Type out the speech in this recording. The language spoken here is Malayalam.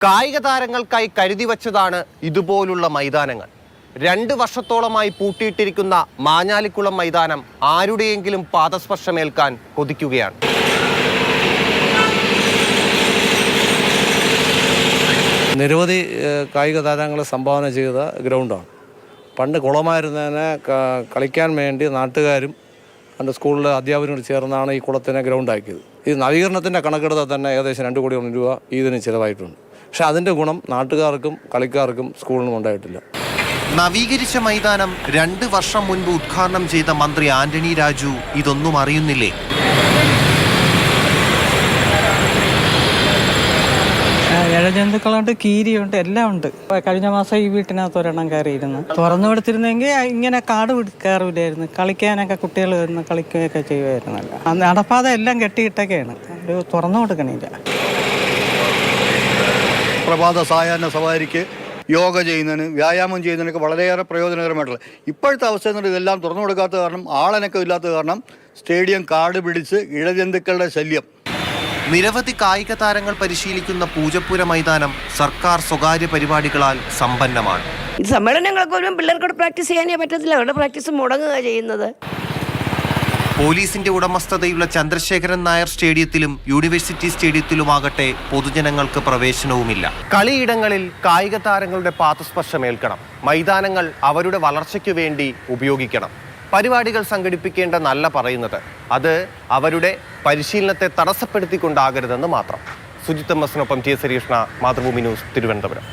കായിക താരങ്ങൾക്കായി കരുതി വച്ചതാണ് ഇതുപോലുള്ള മൈതാനങ്ങൾ. 2 വർഷത്തോളമായി പൂട്ടിയിട്ടിരിക്കുന്ന മാഞ്ഞാലിക്കുളം മൈതാനം ആരുടെയെങ്കിലും പാദസ്പർശമേൽക്കാൻ കൊതിക്കുകയാണ്. നിരവധി കായിക താരങ്ങളെ സംഭാവന ചെയ്ത ഗ്രൗണ്ടാണ്. പണ്ട് കുളമായിരുന്നതിനെ കളിക്കാൻ വേണ്ടി നാട്ടുകാരും എൻ്റെ സ്കൂളിലെ അധ്യാപകരും ചേർന്നാണ് ഈ കുളത്തിനെ ഗ്രൗണ്ടാക്കിയത്. ഈ നവീകരണത്തിൻ്റെ കണക്കെടുത്താൽ തന്നെ ഏകദേശം 2 കോടി രൂപ ഇതിന് ചിലവായിട്ടുണ്ട്. പക്ഷെ അതിൻ്റെ ഗുണം നാട്ടുകാർക്കും കളിക്കാർക്കും സ്കൂളിനും ഉണ്ടായിട്ടില്ല. നവീകരിച്ച മൈതാനം 2 വർഷം മുൻപ് ഉദ്ഘാടനം ചെയ്ത മന്ത്രി ആന്റണി രാജു ഇതൊന്നും അറിയുന്നില്ലേ? ഇഴജന്തുക്കളുണ്ട്, കീരിയുണ്ട്, എല്ലാം ഉണ്ട്. കഴിഞ്ഞ മാസം ഈ വീട്ടിനകത്ത് ഒരെണ്ണം കയറിയിരുന്നു. തുറന്നു കൊടുത്തിരുന്നെങ്കിൽ ഇങ്ങനെ കാട് കയറില്ലായിരുന്നു. കളിക്കാനൊക്കെ കുട്ടികൾ വരുന്ന കളിക്കുകയൊക്കെ ചെയ്യുമായിരുന്നല്ലോ. നടപ്പാത എല്ലാം കെട്ടിയിട്ടൊക്കെയാണ്, തുറന്നു കൊടുക്കണില്ല. പ്രഭാത സായാഹ്ന സവാരിക്ക് യോഗ ചെയ്യുന്നതിന് വ്യായാമം ചെയ്യുന്നതിനൊക്കെ വളരെയേറെ പ്രയോജനകരമായിട്ടുള്ള ഇപ്പോഴത്തെ അവസ്ഥ ഇതെല്ലാം തുറന്നു കൊടുക്കാത്ത കാരണം, ആളനക്കം ഇല്ലാത്ത കാരണം സ്റ്റേഡിയം കാട് പിടിച്ച് ഇഴജന്തുക്കളുടെ ശല്യം. നിരവധി കായിക താരങ്ങൾ പരിശീലിക്കുന്ന പൂജപ്പുര മൈതാനം സർക്കാർ സ്വകാര്യ പരിപാടികളാൽ സമ്പന്നമാണ്. സമ്മേളനങ്ങൾക്ക് പോലും പിള്ളേർക്കോട് പ്രാക്ടീസ് ചെയ്യാനേ പറ്റത്തില്ല. അവരുടെ പ്രാക്ടീസ് മുടങ്ങുക ചെയ്യുന്നത്. പോലീസിന്റെ ഉടമസ്ഥതയുള്ള ചന്ദ്രശേഖരൻ നായർ സ്റ്റേഡിയത്തിലും യൂണിവേഴ്സിറ്റി സ്റ്റേഡിയത്തിലുമാകട്ടെ പൊതുജനങ്ങൾക്ക് പ്രവേശനവുമില്ല. കളിയിടങ്ങളിൽ കായിക താരങ്ങളുടെ പാദസ്പർശമേൽക്കണം. മൈതാനങ്ങൾ അവരുടെ വളർച്ചയ്ക്കു വേണ്ടി ഉപയോഗിക്കണം. പരിപാടികൾ സംഘടിപ്പിക്കേണ്ടെന്നല്ല പറയുന്നത്, അത് അവരുടെ പരിശീലനത്തെ തടസ്സപ്പെടുത്തിക്കൊണ്ടാകരുതെന്ന് മാത്രം. സുജിത് എം എസിനൊപ്പം ടി. സരീഷ്ണ, മാതൃഭൂമി ന്യൂസ്, തിരുവനന്തപുരം.